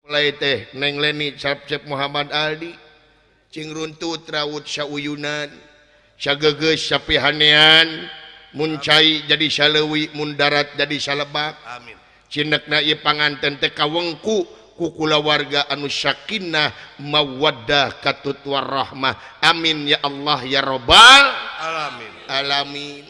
mulai teh Neng Leni Cep Muhammad Aldi cing runtut rawut sauyunan sagegeus sapihanean mun cai jadi salewi mun darat jadi salebak Amin. cinekna ieu panganten teh kawengku ku kulawarga anu sakinah mawaddah katut warahmah amin ya Allah ya rabbal Alamin. alamin.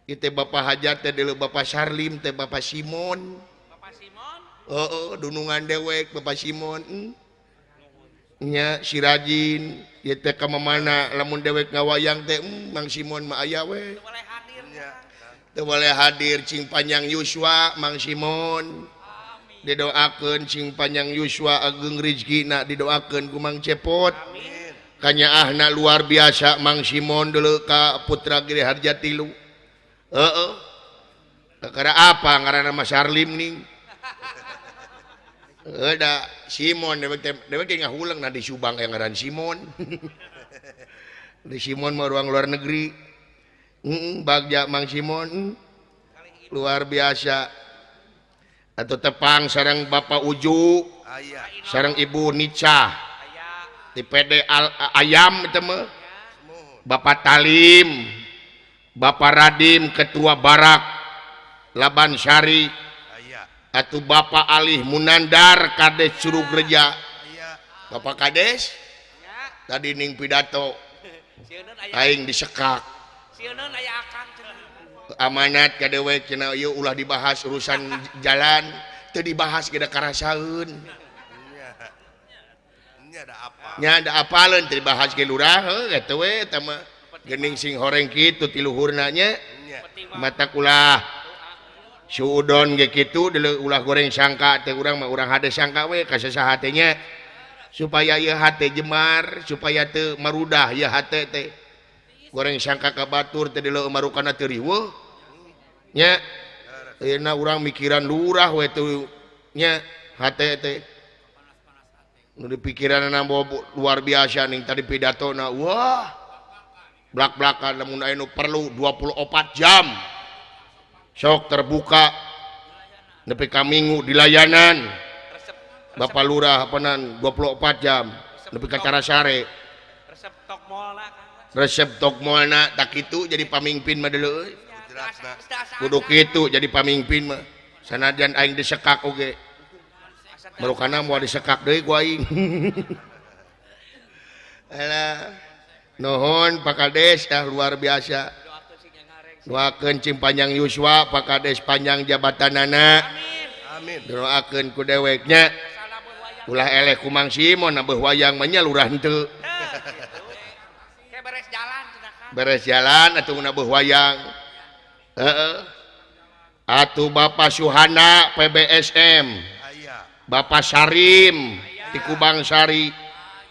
Itu Bapak Hajat teh dulu Bapak Sarlim teh Bapak Simon. Bapak Simon. Oh, dunungan dewek Bapak Simon. Nya si Rajin, ieu teh ka mana lamun dewek ngawayang teh Mang Simon mah aya we. Teu boleh hadir. Ya. Teu boleh hadir cing panjang Yuswa Mang Simon. Didoakeun cing panjang Yuswa ageng rezekina didoakeun ku Mang Cepot. Amin. Kanyaahna luar biasa Mang Simon dulu ka Putra Giri Harjatilu. Kakara apa ngaranna Mas Sarlim ning? Da Simon dewek ngahulang na di Subang yang ngaran Simon. Di Simon mah ruang luar negeri. Bagja Mang Simon luar biasa. Atau tepang sareng Bapak Uju, Aya. sareng Ibu Nica. Di PD Ayam itu mah. Bapak Talim, Bapak Radim Ketua Barak Laban Syari Aya. atau Bapak Alih Munandar Kades Suruh Gereja Aya. Bapak Kades Ya. tadi ning pidato Sieun aya. aing disekak Sieun aya akang cenah. amanat ka dewek cenah ieu ulah dibahas urusan jalan teu dibahas ge da karasaeun Nya. Nya ada apa? nya da apaleun teu dibahas ge lurah heuh eta we eta mah geuning sing horeng kitu ti luhurna nya Nya. mata kulah suudon ge kitu deuleu ulah goreng sangka teh urang mah urang hade sangka we ka sasaha teh nya supaya ieu hate jemar supaya teu marudah ieu hate teh goreng sangka ka batur teh deuleu marukana teu riweuh nya ayeuna urang mikiran lurah we teu nya hate teh nu dipikiranna luar biasa ning tadi pidatona wah blak-blakan lamun aya nu perlu 24 jam sok terbuka nepi ka minggu di layanan Bapak Lurah apanan 24 jam nepi ka Carasare Resep tok moalna Kang. resep tokmolna tak kitu jadi pamimpin mah deuleu euy Jelasna. kudu kitu jadi pamimpin mah sanajan aing disekak oge marukana moal disekak deui ku aing alah nuhun Pak Kades luar biasa doakeun cing panjang Yuswa Pak Kades panjang jabatanana Amin. doakeun ku deweknya ulah eleh ku Mang Simon na beuh wayang mah nya lurah henteu Kayak beres jalan cenah Kang. beres jalan atuh na beuh wayang heeh atuh Bapak Suhana PBSM Aya. Bapak Sarim di Kubang Sari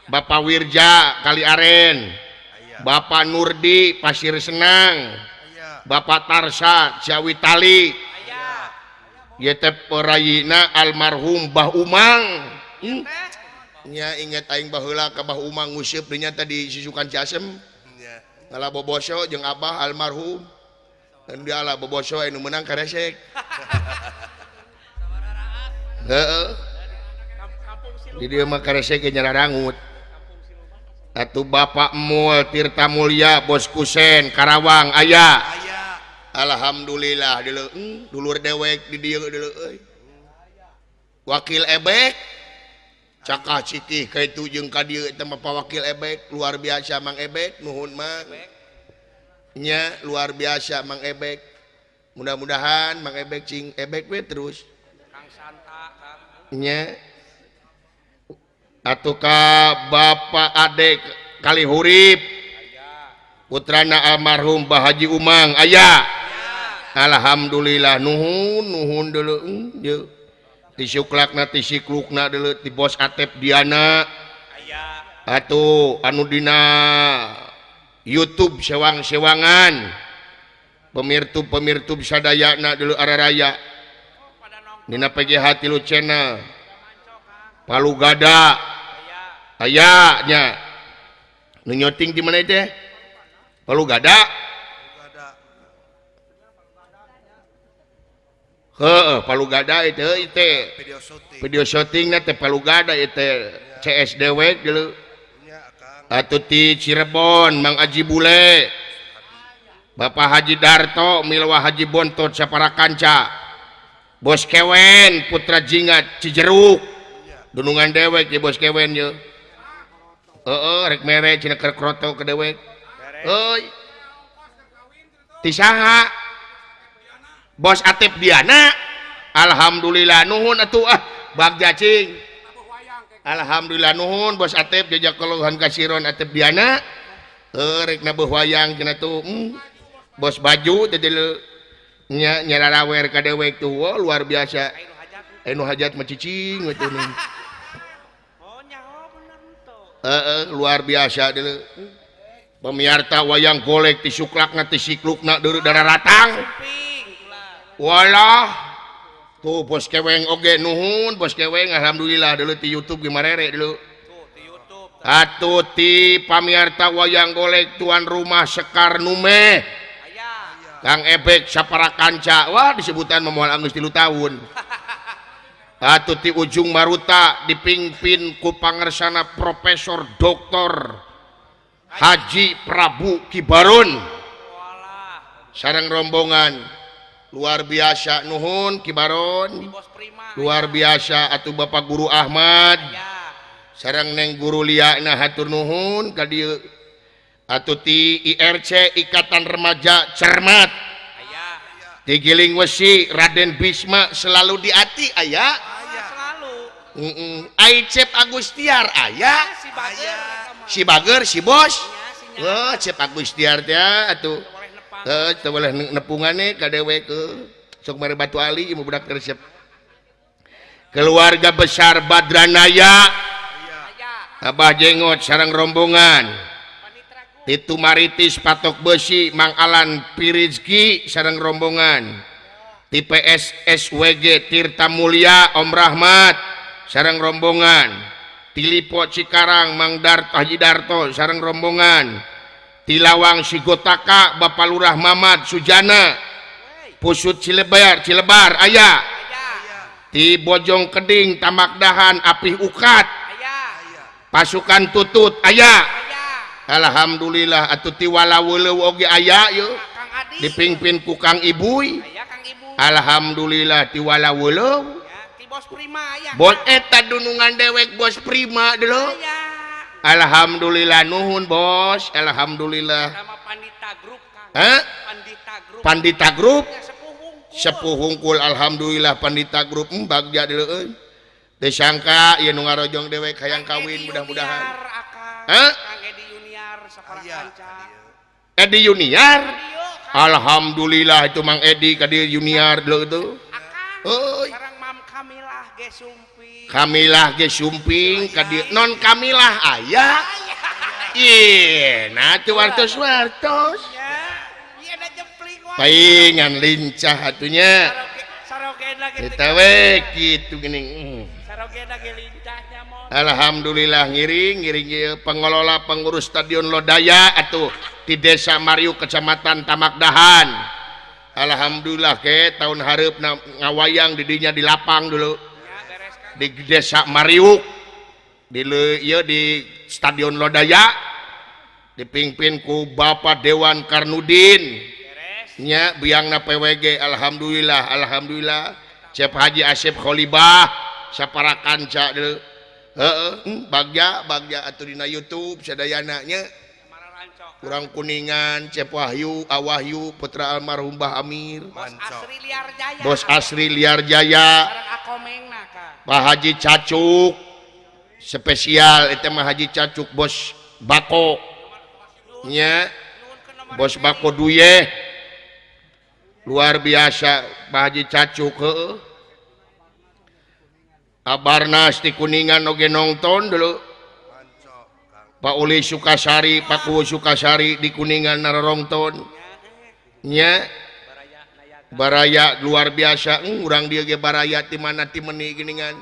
Bapak Wirja Kali Aren Aya. Bapak Nurdi Pasir Senang Aya. Bapak Tarsa Ciawi Tali Aya. ieu teh perayina almarhum Bah Umang nya inget aing baheula ka Bah Umang nguseup dinya tadi Sisukan Ciasem Nya. ngala boboso jeung Abah almarhum dan dia lah boboso anu menang karesek heeh di dieu mah karesek ge nyararangut atuh Bapak Mul Tirta Mulya Bos Kusen Karawang aya Aya. alhamdulillah dulur dewek di dieu deuleu euy wakil ebek cakah cikih ka itu jeung ka dieu eta mah wakil ebek luar biasa Mang Ebek nuhun Mang nya luar biasa Mang Ebek mudah-mudahan Mang Ebek cing ebek we terus Kang Santa Kang. nya atuh ka Bapak Ade Kalihurip putrana almarhum Bah Haji Umang aya alhamdulillah nuhun deuleu jeung ti suklakna ti siklukna deuleu ti Bos Atep Diana Aya. atuh anu dina YouTube sewang-sewangan pemirtub sadayana deuleu araraya Pada nongkrong dina PGH Tilu Channel manco Kang. Palu Gada Aya. aya nya nu nyoting di mana teh Palu Gada Ada. heeh palu gada itu Video syuting. video syuting teh palu gada itu CSDW dulu Nya Akang. atuh ti Cirebon Mang Aji Bule Bapak Haji Darto Milwa Haji Bontot sapara kanca Bos Kewen Putra Jingat Cijeruk Dunungan dewek ya Bos Kewen ye rek mere cina keur kroto ke dewek euy ti saha Bos Atep Diana alhamdulillah nuhun atuh bagja cing alhamdulillah nuhun Bos Atep jajak keluhan kasiron Atep Diana rek nabuh wayang cenah tuh Bos Baju tadi nya nyararawer ka dewek tuh wow, luar biasa anu hajat mah cicing we tuh Oh nyaho bener tuh. luar biasa dulu pemiarta wayang golek ti suklakna ti siklukna deureu dararatang walah tuh Bos Keweng oge nuhun Bos Keweng alhamdulillah dulu ti YouTube gimarere dulu Tuh di YouTube. atuh ti pamiarta wayang golek tuan rumah Sekar Nume Aya. Kang Ebek sapara kanca wah disebutan memoal anggeus 3 tahun atuh ti Ujung Maruta dipimpin ku pangersana Profesor Dr. Haji Prabu Kibaron Walah. sareng rombongan luar biasa nuhun Kibaron Bos Prima. luar biasa atuh Bapak Guru Ahmad Ya. sareng Neng Guru Liana hatur nuhun ka dieu atuh ti IRC Ikatan Remaja Cermat Aya. di Giling Wesi Raden Bisma selalu di ati aya Selalu. Aicep Agustiar aya Si Bager. si Bager si Bos Si Nya. Cep Agustiar teh atuh Boleh nepang. teu boleh nepungane ka dewe ke sok mere Batu Ali ieu budak resep keluarga besar Badranaya Aya. Abah Jengot sareng rombongan Panitra Gu. Titu Maritis Patok Besi Mang Alan Pirizki sareng rombongan ti PSSWG Tirta Mulia Om Rahmat sareng rombongan ti Lipo Cikarang Mang Darto Haji Darto sareng rombongan ti Lawang Sigotaka Bapak Lurah Mamat Sujana Pusut Cilebar aya Aya. ti Bojong Keding Tamakdahan Apih Ukat Aya. pasukan Tutut aya Aya. alhamdulillah atuh ti Walaweuleum oge aya yeuh Kang Adi. dipimpin ku Kang Ibuy Aya Kang Ibu. alhamdulillah ti Walaweuleum Ya, ti Bos Prima aya. bos eta dunungan dewek Bos Prima dulu Aya. alhamdulillah nuhun Bos alhamdulillah Sama Pandita Group Kang. Hah? Pandita Group. Pandita Group Ya, sepuh hungkul. sepuh hungkul alhamdulillah Pandita Group bagja deuleu euy teu sangka ieu nu ngarojong dewek hayang Kang kawin Edi mudah-mudahan Yuniar, Akang. Hah? Kang Edi Yuniar sapara Aya. kanca. Edi Junior Dio Kang alhamdulillah itu Mang Edi ka dieu Junior dulu itu Akang. euy Sareng Mam Kamilah ge sumpi. Kamilah ge sumping ka dieu non Kamilah aya nah teu wartos-wartos Ya. Ieu ada jempling wae. paingan lincah atunya Sarogena ge teu. eta we kitu geuning Sarogena ge lincahnya mon. alhamdulillah ngiring ieu pengelola pengurus Stadion Lodaya atuh di Desa Mariuk Kecamatan Tamakdahan alhamdulillah ke tahun hareupna ngawayang di dinya di lapang dulu Ya beres Kang. di Desa Mariuk di ieu di Stadion Lodaya dipimpin ku Bapak Dewan Karnudin Beres. nya biangna PWG alhamdulillah Cep Haji Asep Kholibah sapara kanca deuleu bagja atuh dina YouTube sadayana nya Samara rancok. kurang Kuningan Cep Wahyu Awahyu putra almarhum Mbah Amir Bos Mancok. Asri Liar Jaya. Bos Asri Liar Jaya Sareng Akomengna Kang. Pak Haji Cacuk spesial itu mah Haji Cacuk Bos Bako nya Nuhun ke nomor Bos Bako Duye luar biasa Pak Haji Cacuk heueuh Abarnas di Kuningan oge nonton dulu Mancok Kang. Pak Uli Sukasari Pak Kuwu Sukasari di Kuningan narongton nya baraya luar biasa urang dia ge baraya ti mana ti meuni geuningan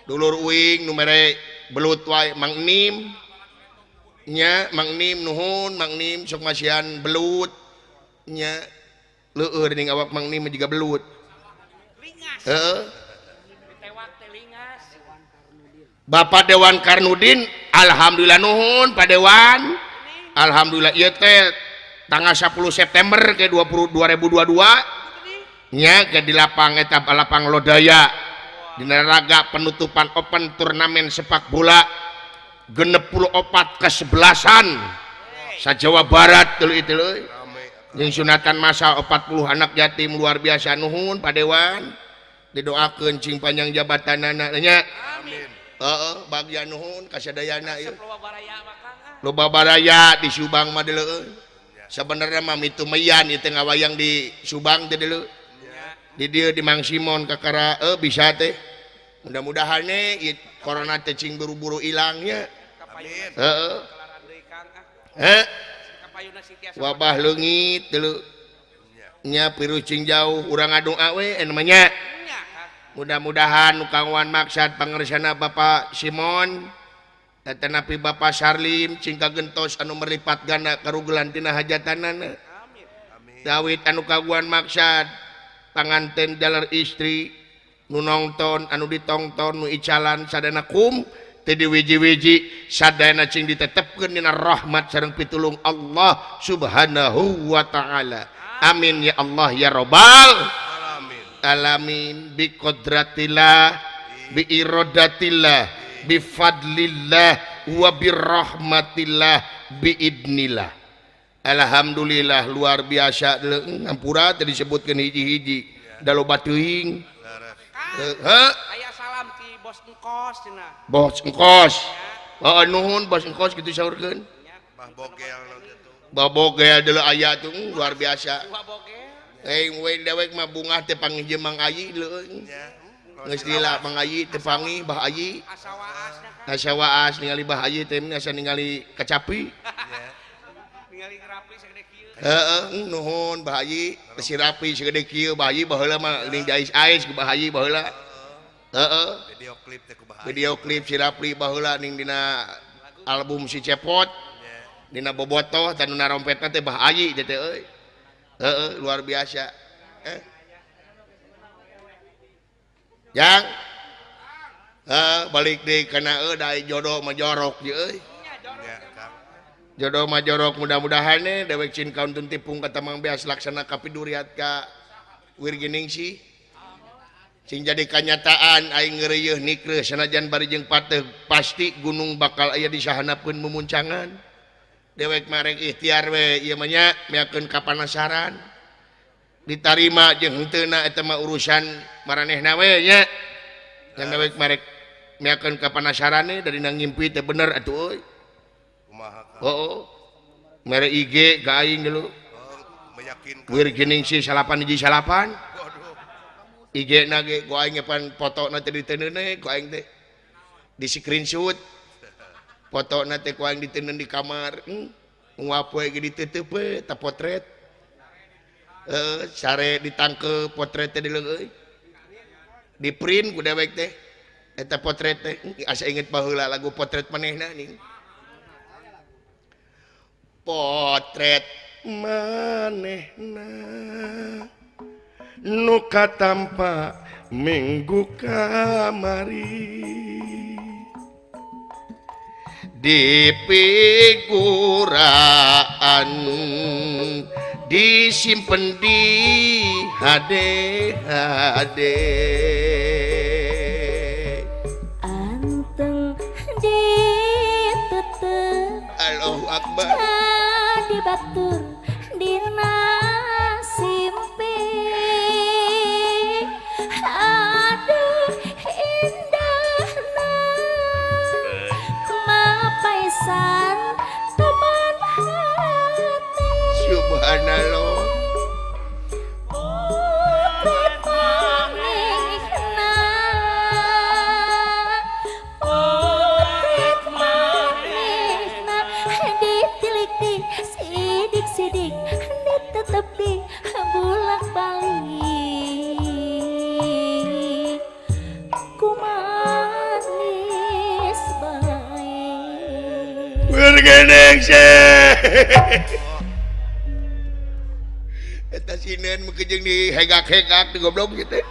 dulur uing nu mere belut wae Mang Nim nya Mang Nim nuhun Mang Nim sok masihan belut nya leueur dening awak Mang Nim juga belut telingas. Heeh. Ditewak telingas. Bapak Dewan Karnudin alhamdulillah nuhun Pak Dewan. Alhamdulillah ieu teh tanggal 10 September ke 2022 nya ke di lapang eta lapang Lodaya dina raga penutupan open turnamen sepak bola 64 ke-11an sa Jawa Barat teu itu leuy. Jeung sunatan masal 40 anak yatim luar biasa nuhun Pak Dewan. Didoakeun cing panjang jabatanana nya. Amin. Heeh, bagja nuhun kasadayana ieu. Loba baraya bakang. Loba baraya di Subang mah deuleu. Sabenerna mah mitu meyan ieu teh ngawayang di Subang teh deuleu. Di dieu di Mang Simon kakara bisa teh. Mudah-mudahan ieu corona teh cing buru-buru ilangnya. Amin. Heeh. Kelaran deui Kang. Heh. Kapayuna sitiasa. Wabah leungit deuleu. Nya virus cing jauh urang ngadoa we namanya. Nya Kang. Mudah-mudahan nu kangwan maksad pangersana Bapak Simon tetapi Bapak Sarlim cing kagentos anu merlipat ganda karugelan tina hajatanana. Amin. Dawit anu kaguan maksad panganten jalar istri nu nongton anu ditongton nu icalan sadana kum teu diwiji-wiji sadana cing ditetepkeun dina rahmat sareng pitulung Allah Subhanahu wa taala. Amin ya Allah ya Rabbal Alamin. alamin bi qadratillah bi iradatillah bi fadlillah wa bi rahmatillah bi idnillah. Alhamdulillah luar biasa ngampura tadi disebutkeun hiji-hiji da loba teuing. Heuh Aya salam ti Bos Engkos cenah. Bos Engkos. Heeh nuhun Bos Engkos kitu saurkeun. Bah bogel nanti tuh. Babogel deuleu aya tuh luar biasa. Dua bogel. We dewek mah bunga teh panggih Mang Ayi leueuh. Ya. Geus lila Mang Ayi teh panggih Bah Ayi. Asa waasna Kang. Asa waas ningali Bah Ayi teh asa ningali kecapi. Ya. Ningali ngerapi sagede kieu. Heeh nuhun Bah Ayi teu rapi sagede kieu Bah Ayi baheula mah geuning diais-ais ku Bah Ayi baheula. Heeh Video klip teh kumaha. video klip si Rapli baheula ning dina album si Cepot Ya. dina bobotoh tanu narompetna teh Bah Ayi teh euy. Heeh luar biasa. Yang balik deui kana dai jodoh mah jorok ye euy. Ya, Kang. Jodoh mah jorok mudah-mudahan dewek cin kauntun tipung ka Tamang Beas laksana kapiduriat ka Wirginingsih. Sing jadi kanyataan aing ngeureuyeuh nikreuh sanajan bari jeung pateuh pasti gunung bakal aya disahanapkeun mumuncangan. Dewek marek ikhtiar we ieu mah nya meakeun kapanasaran. Ditarima jeung heuteuna eta mah urusan maranehna we nya. Yang dewek marek meakeun kapanasaran dari ngimpi teh bener atuh euy. Kumaha, Kang? Oh. Mere IG ka aing dulu. Oh, meyakinkan. Wirginingsih 898. Waduh. IG na ge ku aing ngepan fotona teh diteuneun ku aing teh di screenshot fotona teh ku aing diteuneun di kamar nguap we ge diteuteub we ta potret sare ditangkeup potret teh dileung euy di print ku dewek teh eta potret teh asa inget baheula lagu potret manehna ning potret manehna nuka tanpa minggu kamari di figuraan disimpen di HD Anteng ditutup Allahu Akbar jadi batur dina simpi. Aduh indahna mapaisan teman hati. subhanallah Potret manehna, potret manehna, ditilik-tilik, sidik-sidik, ditetepi, bolak-balik, ku manis baik. Wirginingsih eta sineun meukeung di hegak-hegak di goblok gitu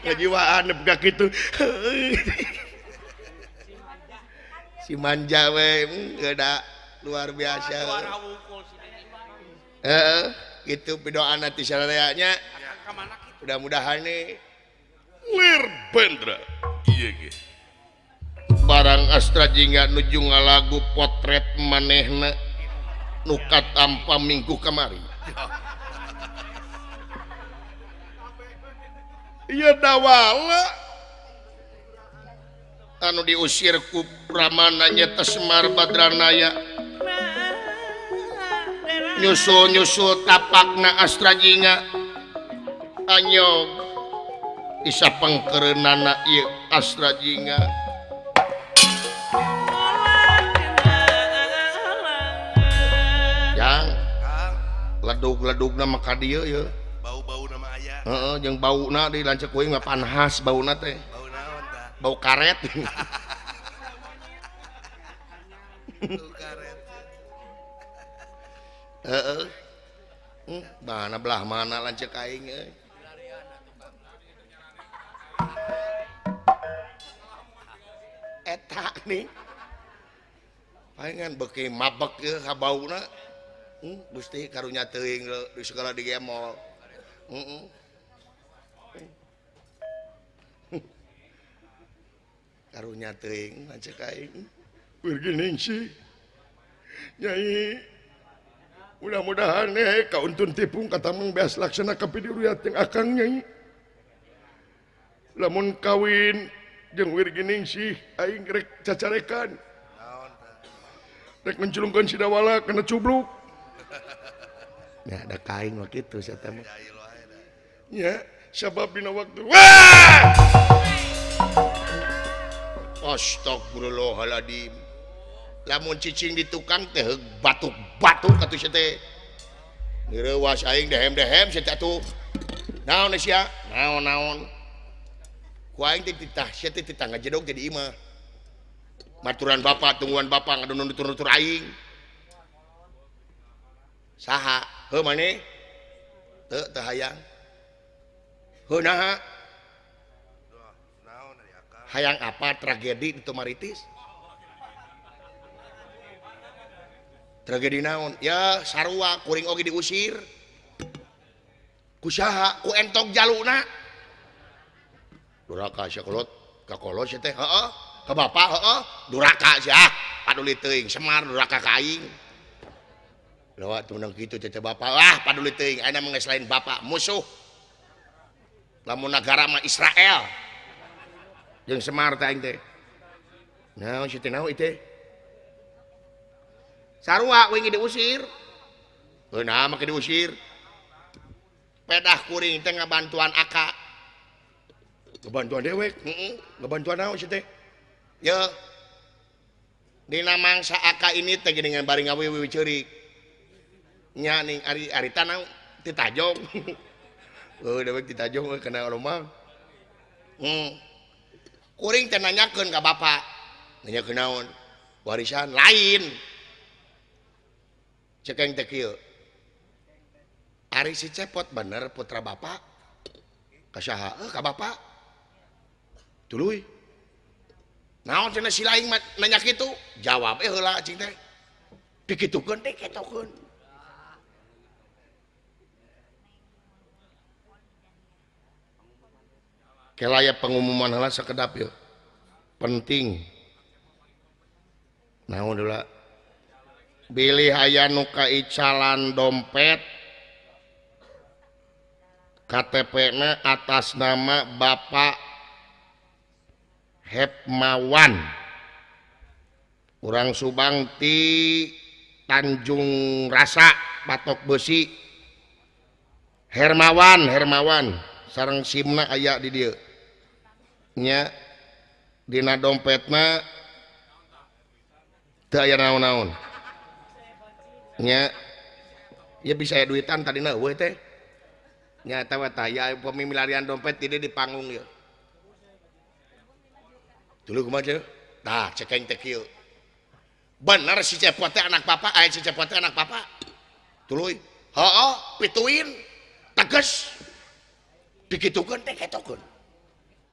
ngajiwaan buka gitu si manja we ada luar biasa gitu doa nanti sareanya mudah-mudahan nih Lir Bendra iya ge barang Astra jingga nuju ngalagu potret manehna nukat tanpa minggu kemari iya dawala anu diusir ku Pramana nyata Semar Badranaya nyusul tapakna Astra jingga anyog isa pangkerenana ieu Astra jingga yang ledug-ledug nama ka dieu ya bau-bau nama ayah jeung bauna di lanceuk kuing mah panhas bauna teh bau naon tah bau karet bau karet heeh mana belah mana lanceuk aing euy eta nih palingan beuki mabek ye ka bauna Gusti karunya teuing di segala di gemol karunya teuing lanceuk aing bergening sih Nyai mudah-mudahan kauntun tipung kata mang beas laksana kapiduruyat yang akang Nyai lamun kawin jeung wirgining sih aing rek cacarekan naon tah rek menculungkeun si dawala kena cubluk ya ada kain waktu itu saya temu jahil wae dah ya sabab dina waktu wah astagfirullahaladzim lamun cicing di tukang teh batuk-batuk atuh sia teh direwas aing dehem-dehem sia teh atuh naon sia naon ku aing teh titah sia teh titah ngajedog jadi imah maturan bapak tungguan bapak ngadon nutur-nutur aing saha heuh maneh teu hayang heuh naha naon ari akang hayang apa tragedi di Tumaritis tragedi naon ya sarua kuring oge diusir ku saha ku entog jaluna duraka sia kolot ka kolot sia teh heeh ka bapak heeh duraka sia paduli teuing Semar duraka ka aing lewat menang kitu teh bapak wah paduli teuing ayeuna mah geus lain bapak musuh lamun nagara mah Israel jeung Semar teh aing teh naon sia teh naon ieu teh sarua wing diusir heuh naha make diusir pedah kuring teh ngabantuan aka ngabantuan dewek ngabantuan naon sia teh ye dina mangsa aka ini teh dengan bari ngawiwi ceurik nya ning ari tanah ti tajong heuh dewek ti tajong kana lomang kuring teh nanyakeun ka bapak nanyakeun naon warisan lain cekeng teh kieu ari si cepot bener putra bapak ka saha ka bapak tuluy naon cenah si laing nanya kitu jawab heula cing teh dikitukeun dikitukeun kelaya pengumuman heula sakedap yeuh penting naon heula bilih aya nu kaicalan dompet KTP-na atas nama Bapak Hepmawan urang Subang ti Tanjung Rasa Patok Besi Hermawan sareng simna aya di dieu nya dina dompetna teu aya naon-naon nya ya bisa aya duitan tadina eueuh teh nya eta tah ya pemimilarian dompet tidak di panggung ya dulu kumaha teh tah cekeng teh kieu bener si cepot teh anak bapak aya si cepot teh anak bapak tuluy heuh pituin tegas dikitukeun teh ketokeun